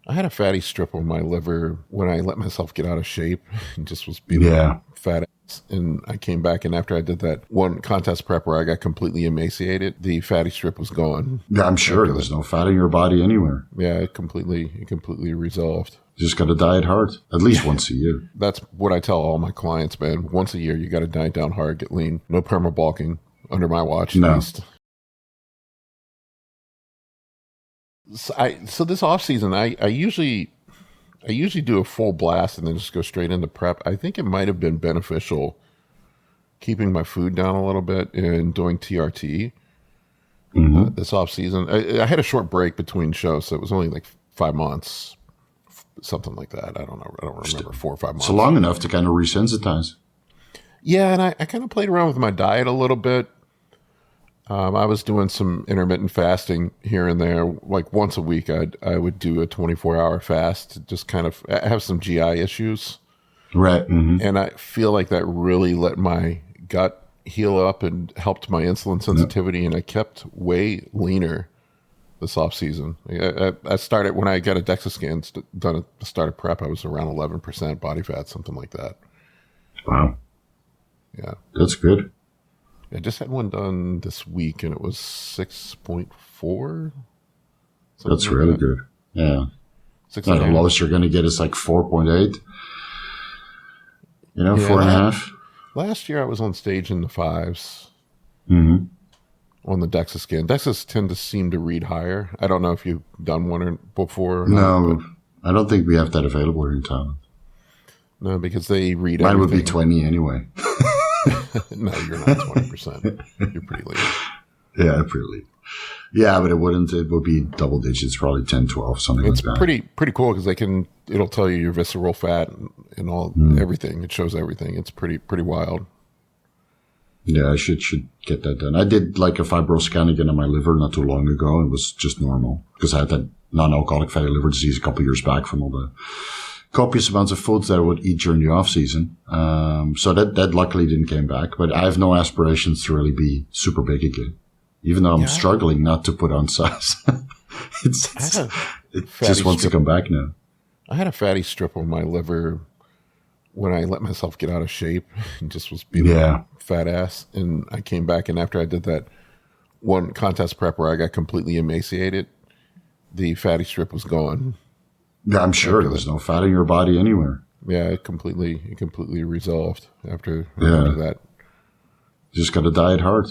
I had a fatty strip on my liver when I let myself get out of shape and just was being Yeah. a fat ass. And I came back, and after I did that one contest prep where I got completely emaciated, the fatty strip was gone. Yeah, I'm sure there's no fat in your body anywhere. Yeah, it completely resolved. You just got to diet hard, at least once a year. That's what I tell all my clients, man. Once a year, you got to diet down hard, get lean. No perma bulking under my watch, at No. least. So this off season, I usually do a full blast and then just go straight into prep. I think it might have been beneficial keeping my food down a little bit and doing TRT this off season. I had a short break between shows, so it was only like 5 months, something like that. I don't know. I don't remember, 4 or 5 months. So long enough to kind of resensitize. Yeah, and I kind of played around with my diet a little bit. I was doing some intermittent fasting here and there. Like once a week, I would do a 24-hour fast to just kind of I have some GI issues. Right. Mm-hmm. And I feel like that really let my gut heal up and helped my insulin sensitivity. And I kept way leaner this off season. I started when I got a Dexa scan done at the start of prep. I was around 11% body fat, something like that. Wow. Yeah. That's good. I just had one done this week, and it was 6.4. That's really that. good. Yeah. No, the lowest you're going to get is like 4.8. You know, Yeah, 4.5. Last year, I was on stage in the 5s Mm-hmm. on the Dexa scan. Dexas tend to seem to read higher. I don't know if you've done one before. Or No, not, I don't think we have that available here in Thailand. no, because they read Mine everything. would be 20 anyway. No, you're not 20%. You're pretty lean. Yeah, pretty lean. Yeah, but it wouldn't. It would be double digits, probably 10, 12, something It's like that. pretty cool because it'll tell you your visceral fat and all everything. It shows everything. It's pretty wild. Yeah, I should get that done. I did like a fibro scan again on my liver not too long ago. It was just normal because I had that non-alcoholic fatty liver disease a couple of years back from all the copious amounts of foods that I would eat during the off season. So that luckily didn't came back, but I have no aspirations to really be super big again, even though I'm struggling not to put on size. It just wants to come back now. I had a fatty strip on my liver when I let myself get out of shape and just was being a fat ass. And I came back, and after I did that one contest prep where I got completely emaciated, the fatty strip was gone. Yeah, I'm sure there's no fat in your body anywhere. Yeah, it completely resolved after that. You just got to diet hard,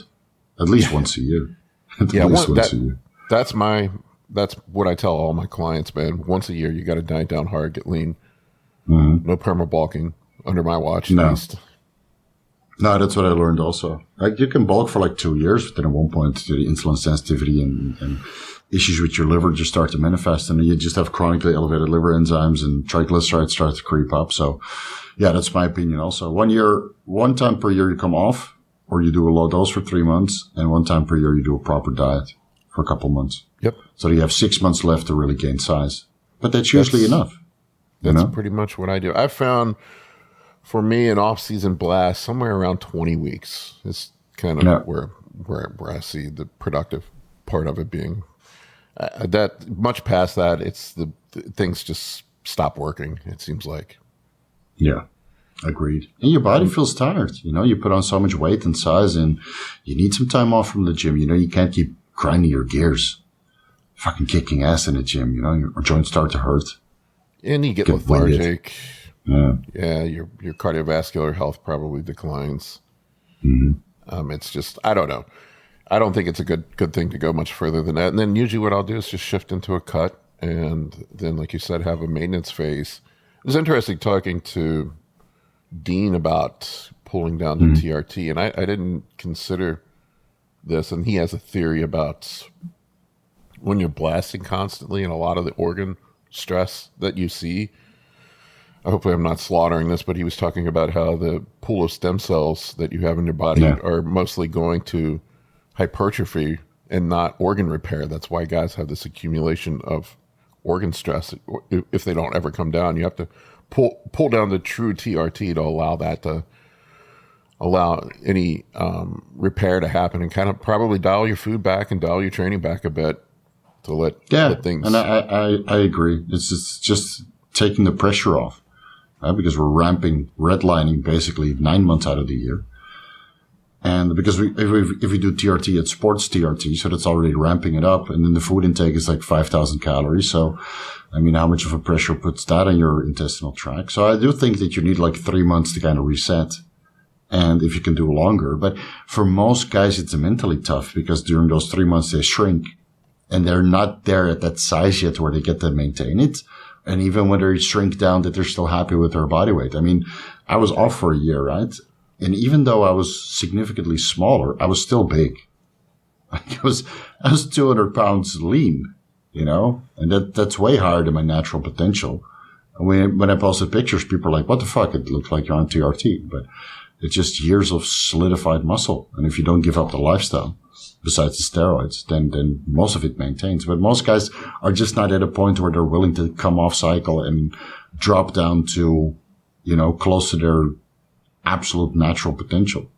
at least once a year. Once a year. That's what I tell all my clients, man. Once a year, you got to diet down hard, get lean. Mm-hmm. No perma bulking under my watch, at least. No, that's what I learned also. Like you can bulk for like 2 years, but then at one point the insulin sensitivity and issues with your liver just start to manifest, and you just have chronically elevated liver enzymes and triglycerides start to creep up. So yeah, that's my opinion also. 1 time per year you come off, or you do a low dose for 3 months, and 1 time per year you do a proper diet for a couple months. Yep. So you have 6 months left to really gain size. But that's usually enough. That's pretty much what I do. I've found for me an off-season blast somewhere around 20 weeks is kind of where I see the productive part of it being. That much past that, it's the things just stop working. It seems like. Yeah, agreed. And your body feels tired. You put on so much weight and size, and you need some time off from the gym. You can't keep grinding your gears, fucking kicking ass in the gym. Your joints start to hurt. And you get lethargic. Winded. Yeah, your cardiovascular health probably declines. Mm-hmm. It's just, I don't know. I don't think it's a good thing to go much further than that. And then usually what I'll do is just shift into a cut, and then, like you said, have a maintenance phase. It was interesting talking to Dean about pulling down to TRT, and I didn't consider this, and he has a theory about when you're blasting constantly and a lot of the organ stress that you see. Hopefully I'm not slaughtering this, but he was talking about how the pool of stem cells that you have in your body are mostly going to hypertrophy and not organ repair. That's why guys have this accumulation of organ stress. If they don't ever come down, you have to pull down the true TRT to allow any repair to happen, and kind of probably dial your food back and dial your training back a bit. to let things. And I agree. It's just taking the pressure off, right? Because we're redlining basically 9 months out of the year. And because if we do TRT, it's sports TRT, so that's already ramping it up. And then the food intake is like 5,000 calories. So, I mean, how much of a pressure puts that on your intestinal tract? So I do think that you need like 3 months to kind of reset. And if you can do longer, but for most guys, it's mentally tough because during those 3 months, they shrink and they're not there at that size yet where they get to maintain it. And even when they shrink down, that they're still happy with their body weight. I mean, I was off for a year, right? And even though I was significantly smaller, I was still big. I was 200 pounds lean, you know, and that's way higher than my natural potential. And when I posted pictures, people are like, what the fuck? It looks like you're on TRT, but it's just years of solidified muscle. And if you don't give up the lifestyle, besides the steroids, then most of it maintains. But most guys are just not at a point where they're willing to come off cycle and drop down to, you know, close to their absolute natural potential.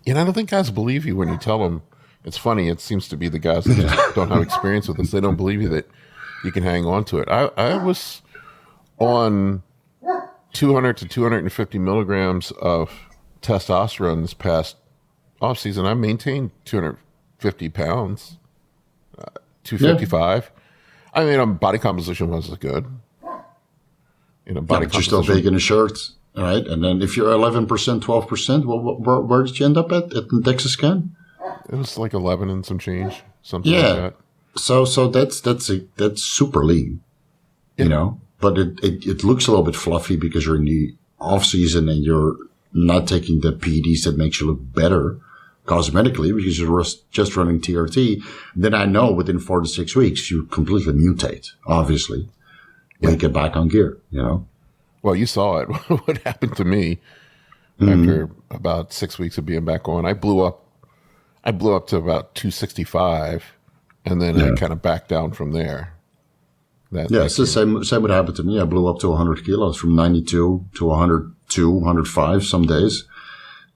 And I don't think guys believe you when you tell them. It's funny. It seems to be the guys that just don't have experience with this. They don't believe you that you can hang on to it. I was on 200 to 250 milligrams of testosterone this past off-season. I maintained 250 pounds, 255. Yeah. I mean, body composition wasn't good. You know, but you're still big in the shirt, right? And then if you're 11%, 12%, well, where did you end up at the Dexa scan? It was like 11 and some change, something like that. So that's super lean, you know. But it looks a little bit fluffy because you're in the off season and you're not taking the PEDs that makes you look better cosmetically because you're just running TRT. Then I know within 4 to 6 weeks you completely mutate. Obviously, when you get back on gear, you know. Well, you saw it. What happened to me after about 6 weeks of being back on? I blew up to about 265, and then I kind of backed down from there. It's the same would happen to me. I blew up to 100 kilos from 92 to 102, 105 some days.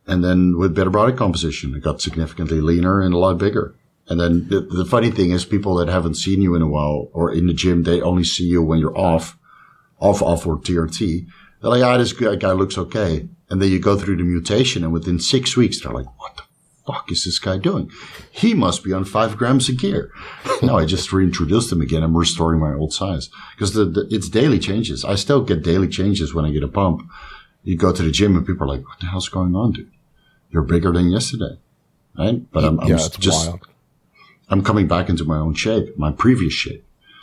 And then with better body composition, it got significantly leaner and a lot bigger. And then the funny thing is people that haven't seen you in a while or in the gym, they only see you when you're off or TRT. They're like, this guy looks okay. And then you go through the mutation and within 6 weeks, they're like, what the fuck is this guy doing? He must be on 5 grams of gear. No, I just reintroduced him again. I'm restoring my old size because it's daily changes. I still get daily changes when I get a pump. You go to the gym and people are like, what the hell's going on, dude? You're bigger than yesterday, right? But it's wild. I'm coming back into my own shape, my previous shape.